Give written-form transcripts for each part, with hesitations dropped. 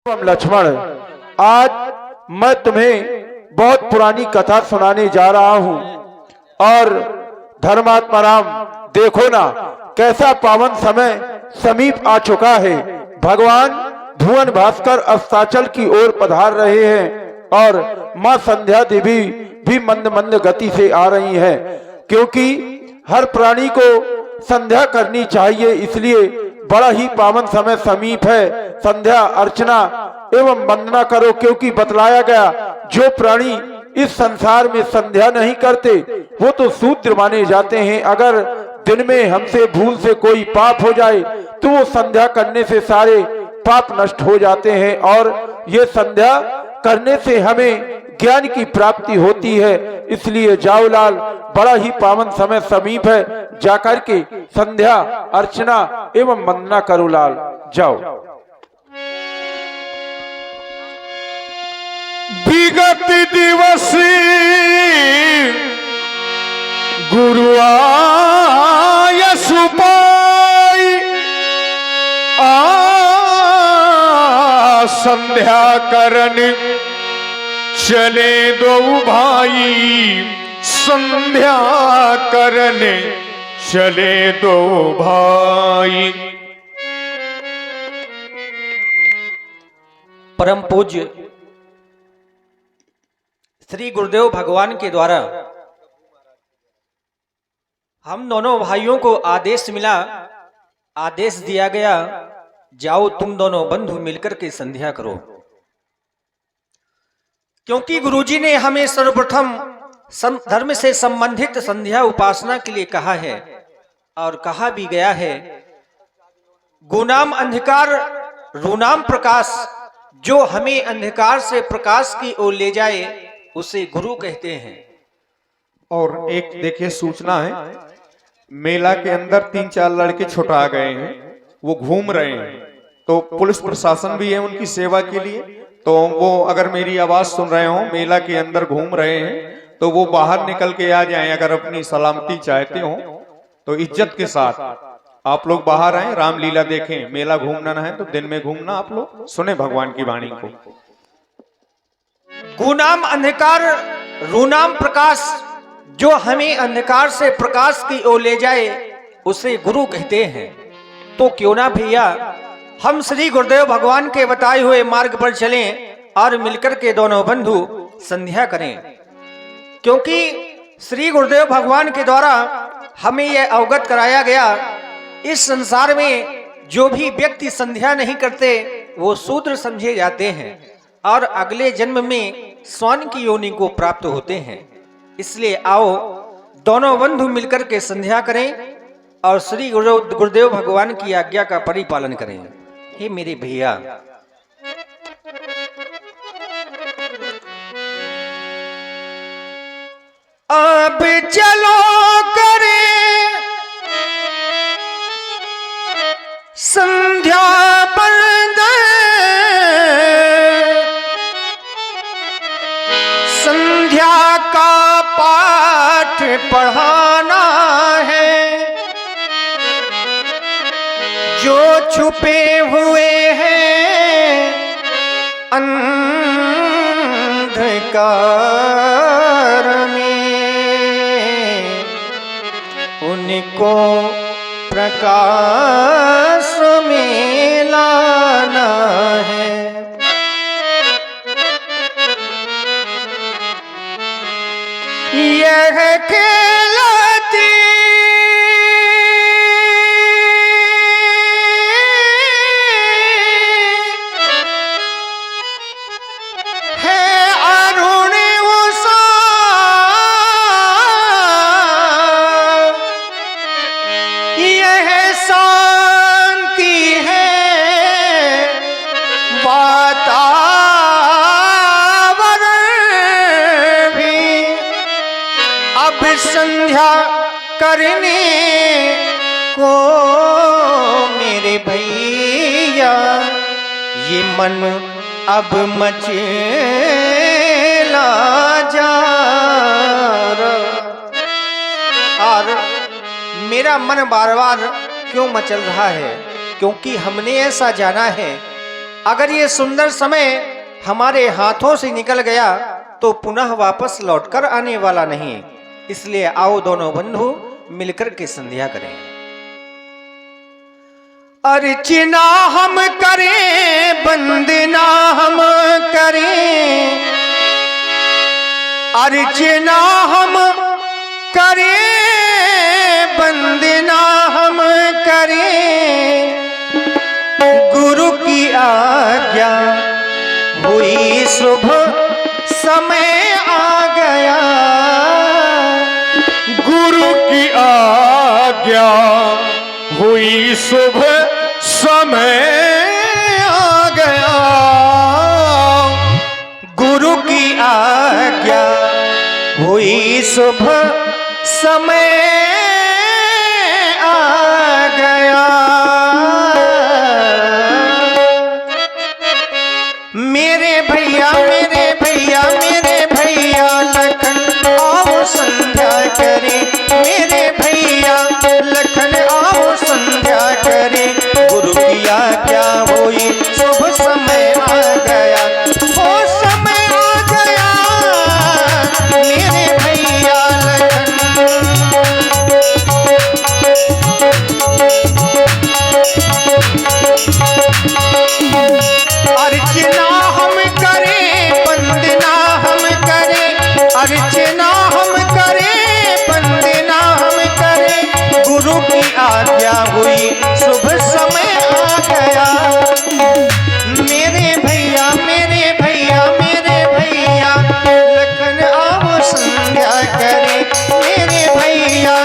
लक्ष्मण, आज मैं तुम्हें बहुत पुरानी कथा सुनाने जा रहा हूँ। और धर्मात्मा राम, देखो ना कैसा पावन समय समीप आ चुका है। भगवान भुवन भास्कर अस्ताचल की ओर पधार रहे हैं और माँ संध्या देवी भी मंद मंद गति से आ रही है, क्योंकि हर प्राणी को संध्या करनी चाहिए। इसलिए बड़ा ही पावन समय समीप है। संध्या अर्चना एवं वंदना करो, क्योंकि बतलाया गया जो प्राणी इस संसार में संध्या नहीं करते वो तो शूद्र माने जाते हैं। अगर दिन में हमसे भूल से कोई पाप हो जाए तो वो संध्या करने से सारे पाप नष्ट हो जाते हैं, और ये संध्या करने से हमें ज्ञान की प्राप्ति होती है। इसलिए जाओ लाल, बड़ा ही पावन समय समीप है, जाकर के संध्या अर्चना एवं वंदना करो लाल, जाओ। विगत दिवस गुरु आयस पाई, संध्या करन चले दो भाई, संध्या करने चले दो भाई। परम पूज्य श्री गुरुदेव भगवान के द्वारा हम दोनों भाइयों को आदेश मिला, आदेश दिया गया, जाओ तुम दोनों बंधु मिलकर के संध्या करो। क्योंकि गुरुजी ने हमें सर्वप्रथम धर्म से संबंधित संध्या उपासना के लिए कहा है, और कहा भी गया है, गुनाम अंधकार रूनाम प्रकाश, जो हमें अंधकार से प्रकाश की ओर ले जाए उसे गुरु कहते हैं। और एक देखिए सूचना है, मेला के अंदर 3-4 लड़के छुटा गए हैं, वो घूम रहे हैं, तो पुलिस प्रशासन भी है उनकी सेवा के लिए। तो वो अगर मेरी आवाज सुन रहे हो, मेला के अंदर घूम रहे हैं, तो वो बाहर निकल के आ जाएं। अगर अपनी सलामती चाहते हो तो इज्जत के साथ आप लोग बाहर आए, रामलीला देखें। मेला घूमना ना है तो दिन में घूमना। आप लोग सुने भगवान की वाणी को। गुनाम अंधकार रूनाम प्रकाश, जो हमें अंधकार से प्रकाश की ओर ले जाए उसे गुरु कहते हैं। तो क्यों ना भैया हम श्री गुरुदेव भगवान के बताए हुए मार्ग पर चलें और मिलकर के दोनों बंधु संध्या करें। क्योंकि श्री गुरुदेव भगवान के द्वारा हमें यह अवगत कराया गया, इस संसार में जो भी व्यक्ति संध्या नहीं करते वो शूद्र समझे जाते हैं और अगले जन्म में स्वर्ण की योनि को प्राप्त होते हैं। इसलिए आओ दोनों बंधु मिलकर के संध्या करें और श्री गुरुदेव भगवान की आज्ञा का परिपालन करें। हे मेरे भैया, अब चलो करें संध्या बंद, संध्या का पाठ पढ़ाना है, जो छुपे हुए हैं अंधकार में, उनको प्रकाश में लाना है। यह कहलाती है अरुण उषा, यह शांति है वातावरण भी। अब संध्या करने को मेरे भैया, ये मन अब मचेला जा रहा। और मेरा मन बार बार क्यों मचल रहा है? क्योंकि हमने ऐसा जाना है अगर ये सुंदर समय हमारे हाथों से निकल गया तो पुनः वापस लौटकर आने वाला नहीं। इसलिए आओ दोनों बंधु मिलकर के संध्या करें। अर्चना हम करें, वंदना हम करें, अर्चना हम करें, वंदना हम करें। गुरु की आज्ञा हुई, शुभ समय आ गया। गुरु की आज्ञा हुई, शुभ समय आ गया। गुरु की आज्ञा हुई, शुभ समय आ गया। मेरे भैया मेरे भैया मेरे भैया लखन आओ संध्या करें। मेरे भैया लखन आओ संध्या करें। गुरु की आज्ञा हुई, शुभ समय आ गया। ओ समय आ गया मेरे भैया लखन। अर्चना हम करें, वंदना हम करें, अर्चना हम करें, वंदना हम करें। गुरु की आज्ञा हुई, शुभ समय आ गया। मेरे भैया मेरे भैया मेरे भैया लखन आओ संध्या करें। मेरे भैया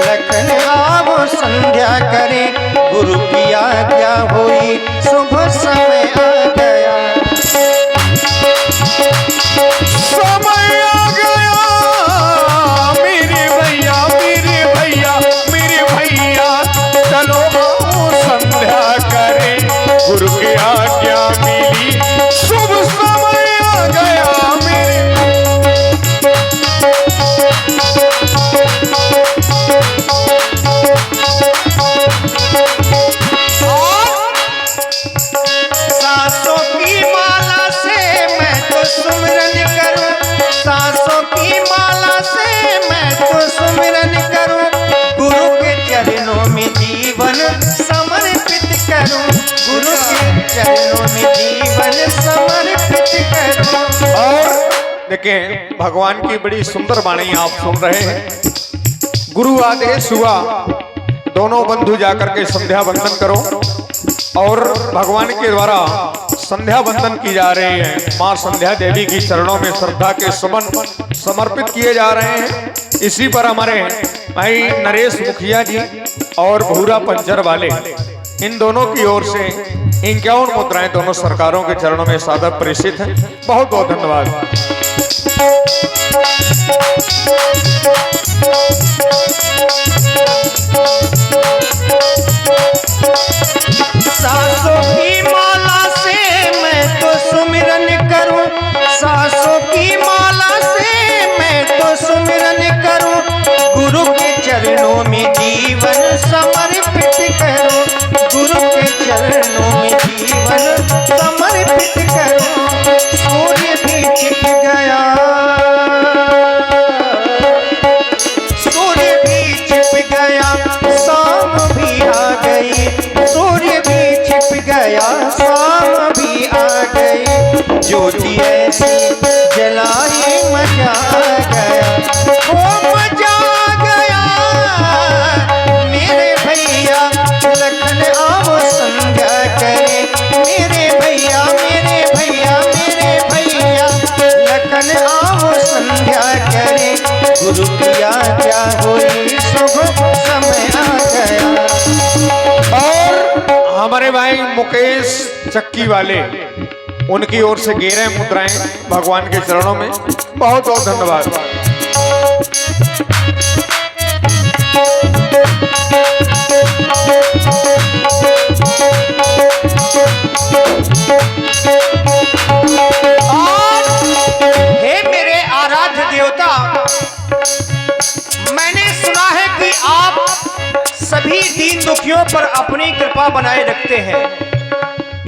लखन आओ संध्या करें। गुरु की आज्ञा हुई, शुभ समय आ गया। समय आ गया मेरे भैया मेरे भैया मेरे भैया, चलो आओ संध्या करें। गुरु की आज्ञा मिली, शुभ समय आ गया मेरे। सासों की माला से मैं तो सुमिरन करूं, सासों की माला से मैं तो सुमिरन करूं। गुरु के चरणों में जीवन समर्पित करूं, गुरु के चरणों में जीवन समर्पित करूं। और देखें, भगवान की बड़ी सुंदर वाणी आप सुन रहे हैं। गुरु आदेश हुआ, दोनों बंधु जाकर के संध्या वंदन करो। और भगवान के द्वारा संध्या वंदन की जा रही है। माँ संध्या देवी की चरणों में श्रद्धा के सुमन समर्पित किए जा रहे हैं। इसी पर हमारे भाई नरेश मुखिया जी और भूरा पंचर वाले, इन दोनों की ओर से 51 मुद्राएं दोनों सरकारों के चरणों में सादर प्रेषित हैं। बहुत बहुत धन्यवाद। सासों की माला से मैं तो सुमिरन करूं, सासों की माला से मैं तो सुमिरन करूं। गुरु के चरणों में जीवन समर्पित करूं, गुरु के चरणों में जीवन समर्पित करूं। सूर्य भी छिप गया, सूर्य भी छिप गया, शाम भी आ गई। सूर्य भी छिप गया, शाम भी आ गई। ज्योति ऐसी जलाई मजा गया, ओ मजा गया। मेरे भैया लखन आओ संध्या करें। मेरे भैया मेरे भैया मेरे भैया लखन आओ संध्या करें। गुरु की आज्ञा हुई, शुभ समय आ गया। और हमारे भाई मुकेश चक्की वाले, उनकी ओर से 11 मुद्राएं भगवान के चरणों में। बहुत बहुत धन्यवाद। हे मेरे आराध्य देवता, मैंने सुना है कि आप सभी दीन दुखियों पर अपनी कृपा बनाए रखते हैं।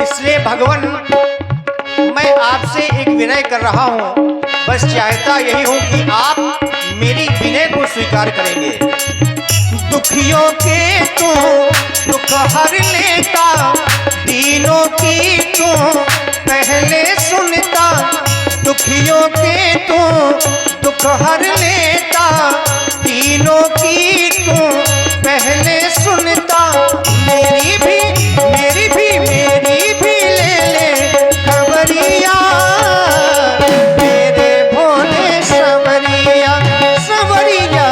इसलिए भगवान मैं आपसे एक विनय कर रहा हूँ, बस चाहता यही हूँ कि आप मेरी विनय को स्वीकार करेंगे। दुखियों के तू दुख हर लेता, दीनों की तू पहले सुनता। दुखियों के तू दुख हर लेता, दीनों की तू पहले सुनता। मेरी भी ले ले खबरिया, मेरे भोले सवरिया सवरिया,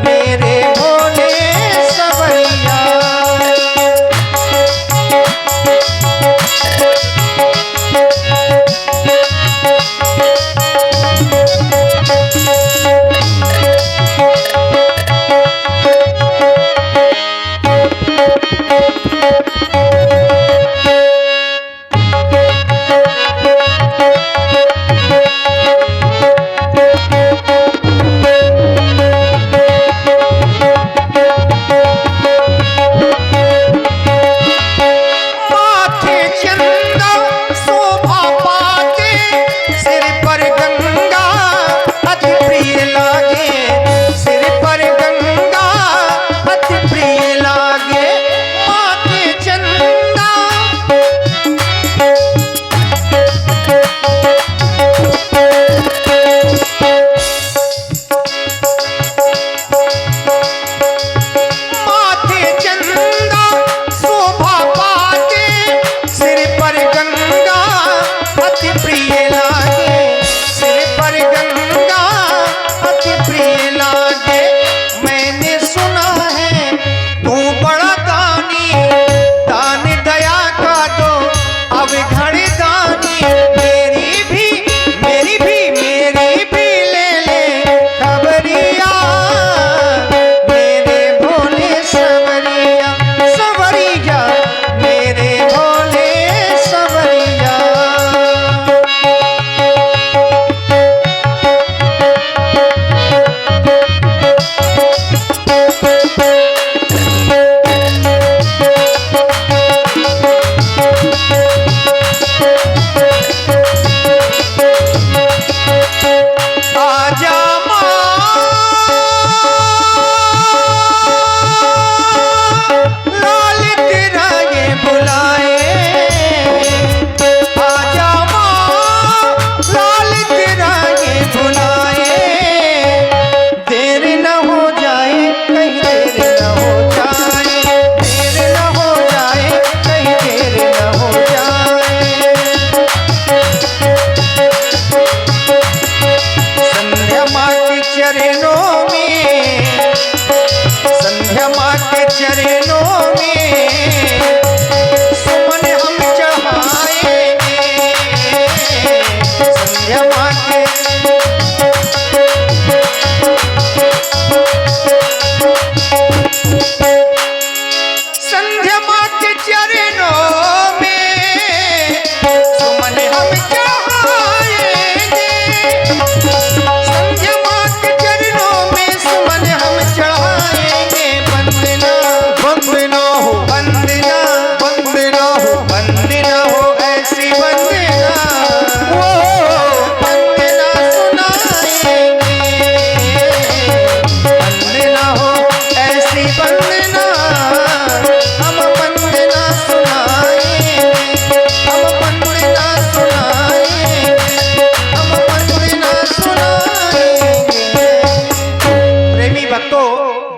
मेरे भोले सवरिया।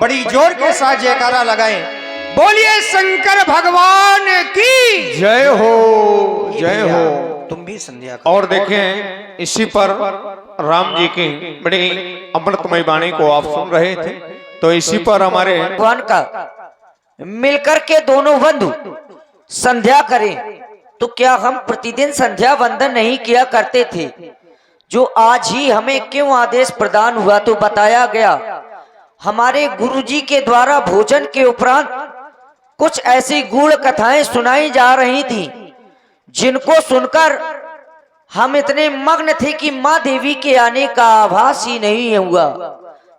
बड़ी जोर के साथ जयकारा लगाएं। बोलिए शंकर भगवान की जय हो, जय हो। तुम भी संध्या करो। और देखें इसी पर राम जी की बड़ी अमृतमय वाणी को आप सुन रहे थे, तो इसी पर हमारे भगवान का मिलकर के दोनों बंधु संध्या करें, तो क्या हम प्रतिदिन संध्या वंदन नहीं किया करते थे? जो आज ही हमें क्यों आदेश प्रदान हुआ? तो बताया गया हमारे गुरुजी के द्वारा भोजन के उपरांत कुछ ऐसी गूढ़ कथाएं सुनाई जा रही थी, जिनको सुनकर हम इतने मग्न थे कि माँ देवी के आने का आभास ही नहीं हुआ।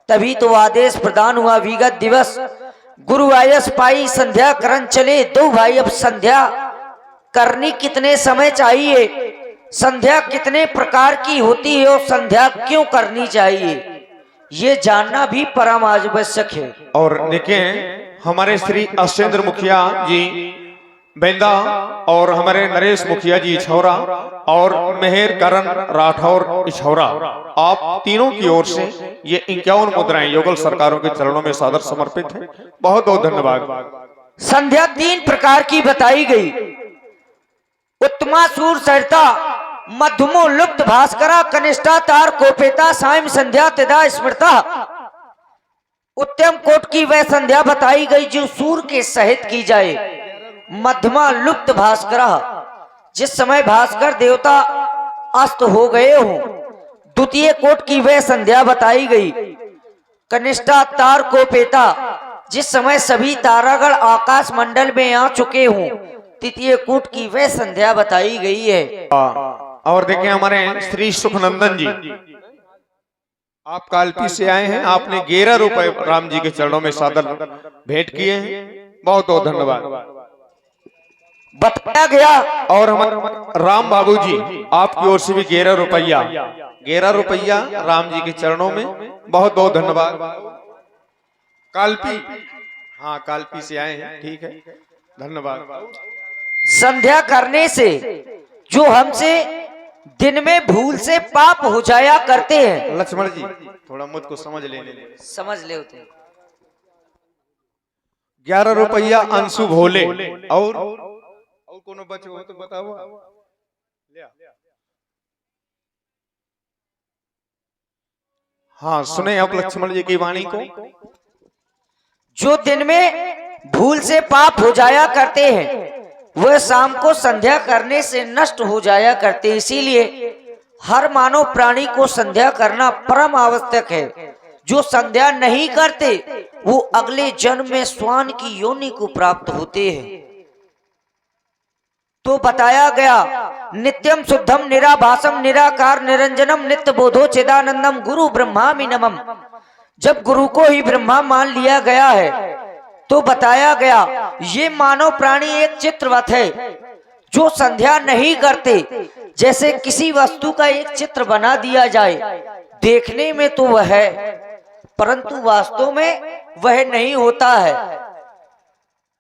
तभी तो आदेश प्रदान हुआ, विगत दिवस गुरु आयस पाई संध्या करण चले, दो भाई अब संध्या करनी कितने समय चाहिए, संध्या कितने प्रकार की होती है और संध्या क्यों करनी चाहिए, ये जानना भी परम आवश्यक है। और देखें हमारे श्री अशेंद्र मुखिया जी बेंदा और हमारे नरेश मुखिया जी इछौरा और मेहर करण राठौर इछौरा, आप तीनों की ओर से ये 51 मुद्राएं योगल सरकारों के चरणों में सादर समर्पित है। बहुत बहुत धन्यवाद। संध्या 3 प्रकार की बताई गई, उत्तमा सूर सरिता मध्यमो लुप्त भास्करा कनिष्ठा तार कोपेता सायं संध्या तिदा स्मृता। उत्तम कोट की वह संध्या बताई गई जो सूर के सहित की जाए, मध्यमा लुप्त भास्करा जिस समय भास्कर देवता अस्त हो गए हो। द्वितीय कोट की वह संध्या बताई गई, कनिष्ठा तार कोपेता जिस समय सभी तारागण आकाश मंडल में आ चुके हों। तृतीय कोट की वह संध्या बताई गई है। और देखें हमारे श्री सुखनंदन जी, आप कालपी से आए हैं, आपने 11 रुपए राम जी के चरणों में सादर भेंट किए हैं। बहुत बहुत धन्यवाद। बताया गया और हमारे राम बाबू जी आपकी ओर से भी 11 रुपया राम जी के चरणों में। बहुत बहुत धन्यवाद। कालपी, हाँ कालपी से आए हैं, ठीक है, धन्यवाद। संध्या करने से जो हमसे दिन में भूल से पाप हो जाया करते हैं। लक्ष्मण जी थोड़ा मुझको समझ लेने दे। समझ ले होते 11 रुपया अंशु भोले और कोनो बचे हो तो बताओ। हाँ सुने आप लक्ष्मण जी की वाणी को। जो दिन में भूल से पाप हो जाया करते हैं वह शाम को संध्या करने से नष्ट हो जाया करते। इसीलिए हर मानव प्राणी को संध्या करना परम आवश्यक है। जो संध्या नहीं करते वो अगले जन्म में श्वान की योनि को प्राप्त होते हैं। तो बताया गया नित्यम शुद्धम निराभासम निराकार निरंजनम नित्य बोधो चिदानंदम गुरु ब्रह्मामि नमः। जब गुरु को ही ब्रह्मा मान लिया गया है तो बताया गया ये मानव प्राणी एक चित्रवत है जो संध्या नहीं करते। जैसे किसी वस्तु का एक चित्र बना दिया जाए, देखने में तो वह है परंतु वास्तव में वह नहीं होता है।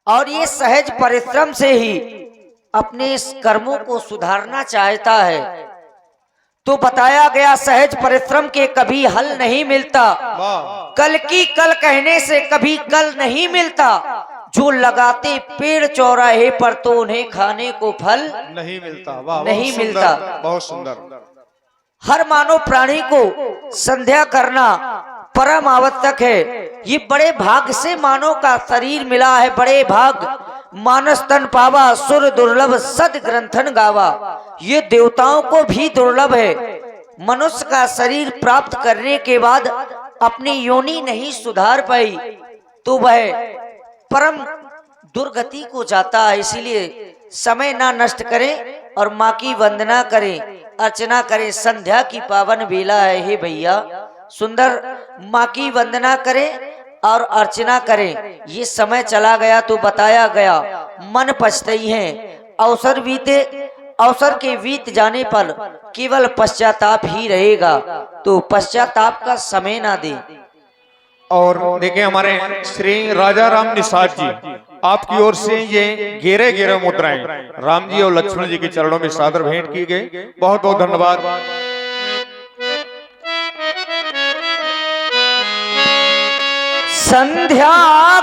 और ये सहज परिश्रम से ही अपने इस कर्मों को सुधारना चाहता है। तो बताया गया सहज परिश्रम के कभी हल नहीं मिलता, कल की कल कहने से कभी कल नहीं मिलता। जो लगाते पेड़ चौराहे पर तो उन्हें खाने को फल नहीं मिलता। वाह, नहीं बहुत मिलता। सुंदर, बहुत सुंदर। हर मानव प्राणी को संध्या करना परम आवश्यक है। ये बड़े भाग से मानव का शरीर मिला है, बड़े भाग मानस तन पावा सुर दुर्लभ सद ग्रंथन गावा। ये देवताओं को भी दुर्लभ है। मनुष्य का शरीर प्राप्त करने के बाद अपनी योनि नहीं सुधार पाई तो वह परम दुर्गति को जाता है। इसीलिए समय ना नष्ट करें और माँ की वंदना करें, अर्चना करें। संध्या की पावन बेला है हे भैया, सुंदर माँ की वंदना करें और अर्चना करें। ये समय चला गया तो बताया गया मन पछताई है। अवसर के बीत जाने पर केवल पश्चाताप ही रहेगा, तो पश्चाताप का समय ना दे। और देखें हमारे श्री राजा राम निषाद जी आपकी ओर से ये 11 मुद्राएं राम जी और लक्ष्मण जी के चरणों में सादर भेंट की गई। बहुत बहुत धन्यवाद। संध्या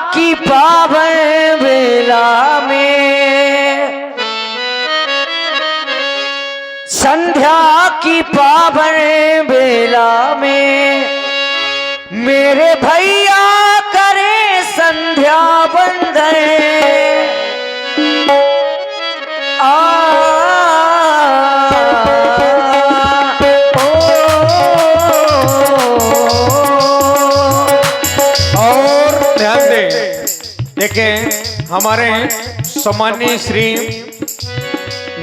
की पावन बेला में, संध्या की पावन बेला में मेरे भैया करे संध्या वंदन। और ध्यान दें, देखें हमारे सम्मानीय श्री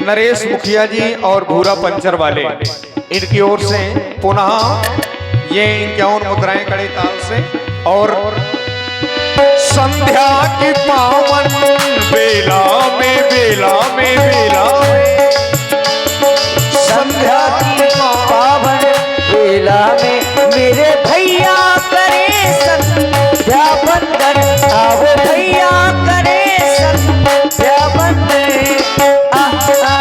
नरेश मुखिया जी और भूरा पंचर वाले, इनकी ओर से पुनः ये 51 मुद्राएं कड़े ताल से और संध्या की पावन बेला में बेला में बेला में संध्या की पावन बेला में मेरे भैया करे संध्या बंदन, आओ भैया करे संध्या बंदन। आ, आ,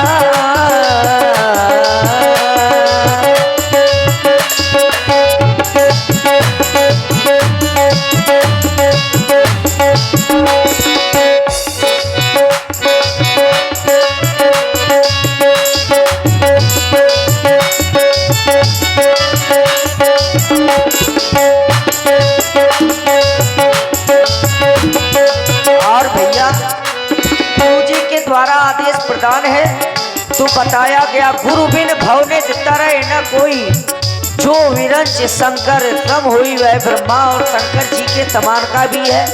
और भैया गुरु जी के द्वारा आदेश प्रदान है तो बताया गया, गुरु बिन भवने दिता रहे न कोई, जो विरंच शंकर तम हुई वह ब्रह्मा और शंकर जी के समान का भी है,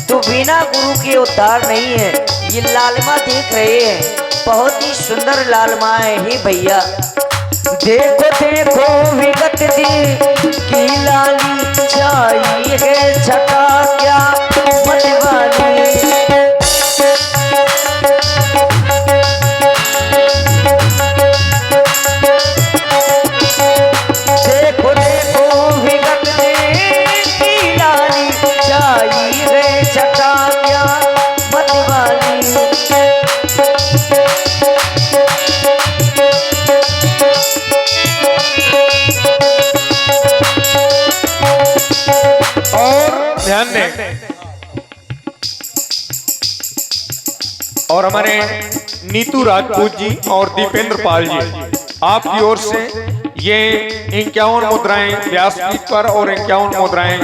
तो बिना गुरु के उद्धार नहीं है। ये लालिमा देख रहे हैं, बहुत ही सुंदर लालिमाएं ही भैया। देखो देखो विगत दी की लाली छाई है, छटा क्या मतवाली। देखो देखो विगत दी की लाली छाई है, छटा क्या मतवाली। और ध्यान दें, और हमारे नीतू राजपूत जी और दीपेंद्र पाल जी आपकी ओर से ये 51 मुद्राएं व्यासपीठ पर और 51 मुद्राएं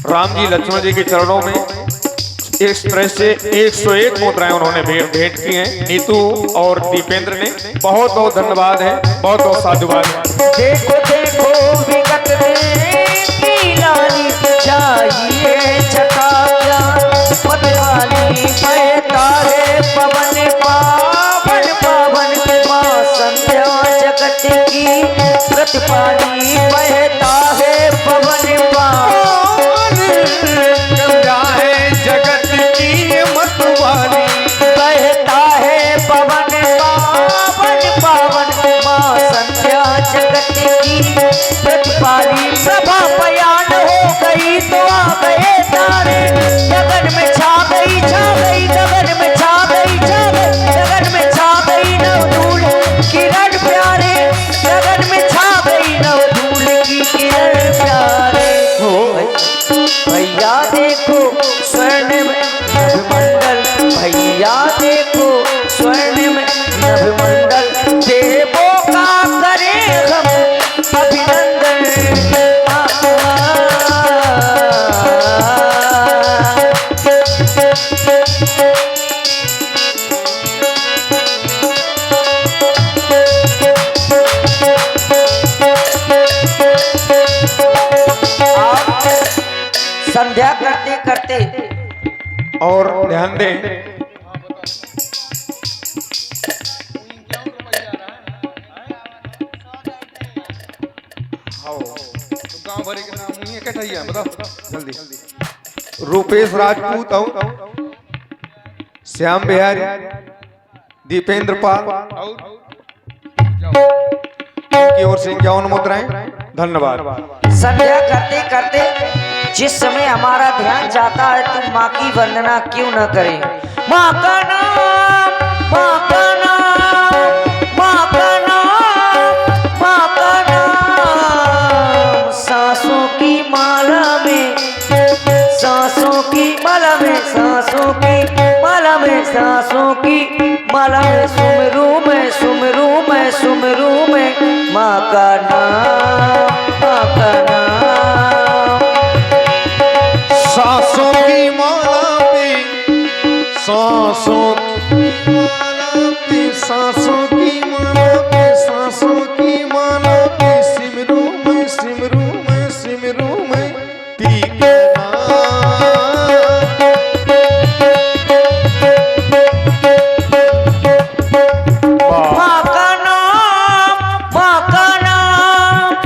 राम जी लक्ष्मण जी के चरणों में, इस तरह से 101 मुद्राएं उन्होंने भेंट की हैं नीतू और दीपेंद्र ने। बहुत बहुत धन्यवाद है, बहुत बहुत साधुवाद है। देखो देखो विगत की लाली चाहिए, छटा क्या मतवाली। बहता है पवन पावन पावन, माँ संध्या जगत की प्रतिपाली। बहता है पवन पावन, संध्या है जगत की मतवाली। बहता है पवन पावन पावन, माँ संध्या जगत की प्रतिपाली। सभा बयान हो गई तो आ गए तारे, गगन में छा गई गगन में छा गई गगन में छा गई नवधूल किरण प्यारे, गगन में छा गई नवधूल की किरण प्यारे। भैया देखो स्वर्णिम नभमंडल, भैया देखो स्वर्णिम नभमंडल, देवों का करे हम अभिनंदन। संध्या करते करते और ध्यान दें, गांव भरे के नाम नहीं है, क्या चाहिए बताओ जल्दी। रूपेश राजपूत और श्याम बिहारी, दीपेंद्र पाल की ओर से 51 मुद्राएं। धन्यवाद। संध्या करते करते जिस समय हमारा ध्यान जाता है तो माँ की वंदना क्यों न करें। माँ का नाम, माँ का नाम, माँ का नाम, माँ का नाम, सांसों की माला में, सांसों की माला में, सांसों की माला में, सांसों की माला में, सुमरू में, सुमरू में, सुमरू में, माँ का नाम, माँ का नाम। सांसों की माला पे, सांसों की माला पे, सांसों की माला पे, सांसों की माला पे, सिमरू में, सिमरू में, सिमरू में, पी के माँ का नाम, माँ का नाम,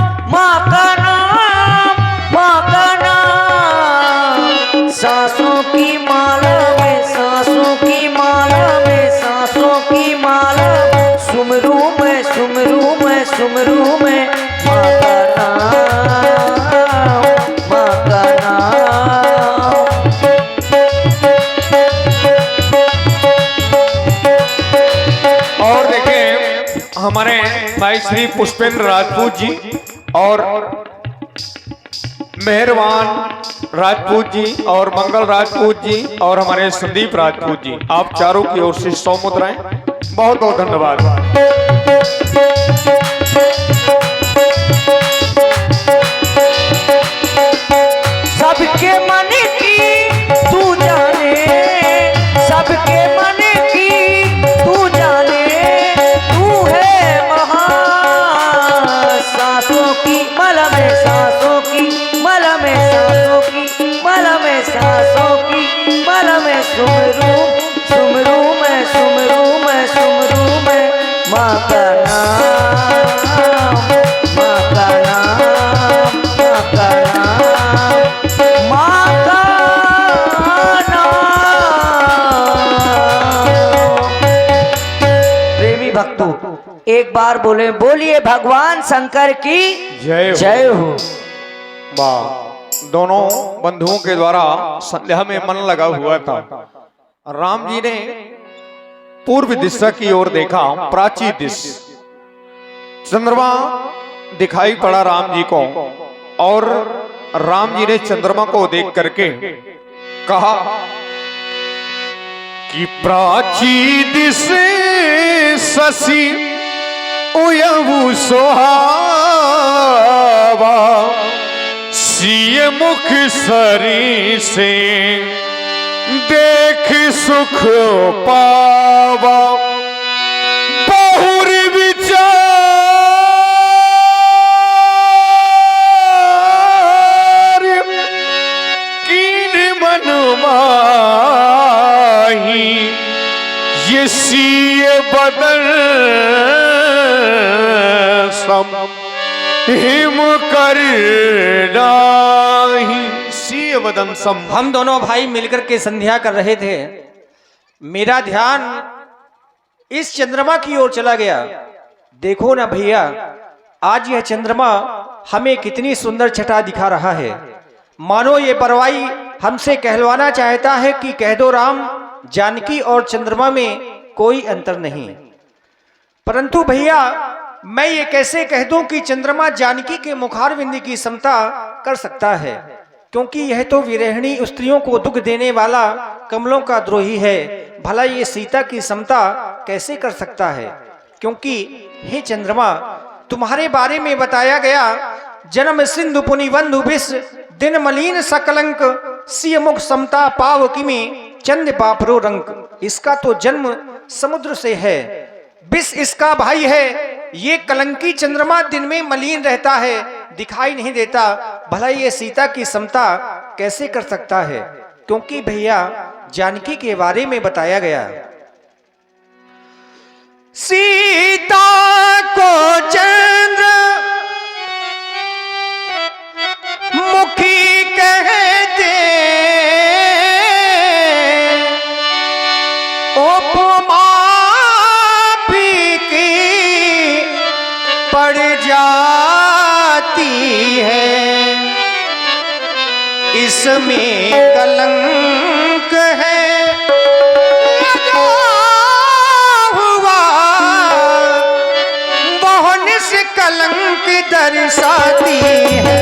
सुमरू मैं माँ का नाम, माँ का नाम। और देखें हमारे भाई श्री पुष्पेंद्र राजपूत जी और मेहरबान राजपूत जी और मंगल राजपूत जी और हमारे संदीप राजपूत जी, आप चारों की ओर से 100 मुद्राएं। बहुत बहुत धन्यवाद। सबके मन की तू जाने, सबके मन की तू जाने, तू है महान। सांसों की माला में, सांसों की माला में, सांसों की माला में, सांसों की माला में सुमरू, सुमरू मैं, सुमरू मैं, सुमरू मैं माँ का नाम, माँ का नाम, माँ का नाम, माँ का नाम। प्रेमी भक्तों एक बार बोले, बोलिए भगवान शंकर की जय हो। जय हो। वाह, दोनों बंधुओं के द्वारा संध्या में मन लगा हुआ था। राम जी ने पूर्व दिशा की ओर देखा, प्राची दिश। चंद्रमा दिखाई पड़ा राम जी को और राम जी ने चंद्रमा को देख करके कहा कि प्राची दिश शशि उयऊ सोहावा, सिय मुख सरी से देख सुख पावा। बहुर विचार कीन मन माही, ये सिय बदन सम हिम कर नाही। सिय बदन सम। हम दोनों भाई मिलकर के संध्या कर रहे थे। मेरा ध्यान इस चंद्रमा की ओर चला गया। देखो ना भैया, आज यह चंद्रमा हमें कितनी सुंदर छटा दिखा रहा है। मानो ये परवाई हमसे कहलवाना चाहता है कि कह दो राम, जानकी और चंद्रमा में कोई अंतर नहीं। परंतु भैया मैं ये कैसे कह दूं कि चंद्रमा जानकी के मुखारविंद की समता कर सकता है, क्योंकि यह तो विरहिणी स्त्रियों को दुख देने वाला कमलों का द्रोही है। भला ये सीता की समता कैसे कर सकता है? क्योंकि हे चंद्रमा, तुम्हारे बारे में बताया गया, जन्म सिंधु पुनि बंधु विष, दिन मलिन सकलंक, सिय मुख समता पाव किमी, चंद पापरो रंक। इसका तो जन्म समुद्र से है, विष इसका भाई है। ये कलंकी चंद्रमा दिन में मलिन रहता है, दिखाई नहीं देता। भला ये सीता की समता कैसे कर सकता है? क्योंकि भैया जानकी के बारे में बताया गया, सीता को चंद्र मुखी कहते, उपमा पड़ जाती है, इसमें कलंक है। लगा हुआ वह निष्कलंक दर्शाती है।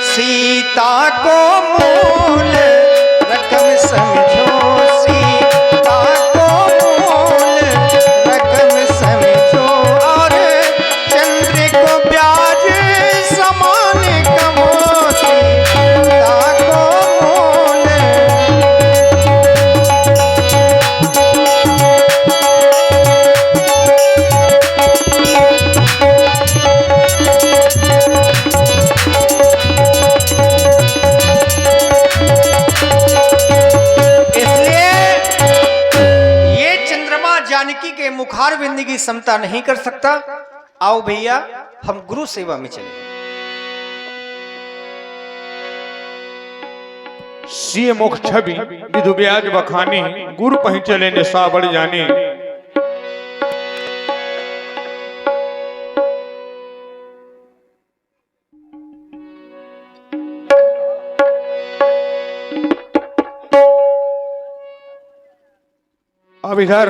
सीता को मूल रकम समझो, सीता को मूल रकम समझो, और चंद्र को ब्याज समान कमो, सीता को मूल। जानकी के मुखार बिंदी की समता नहीं कर सकता। आओ भैया हम गुरु सेवा में चले। सिय मुख छवि विधु ब्याज बखानी, गुरु पहि चले ने साबड़ जाने। अब इधर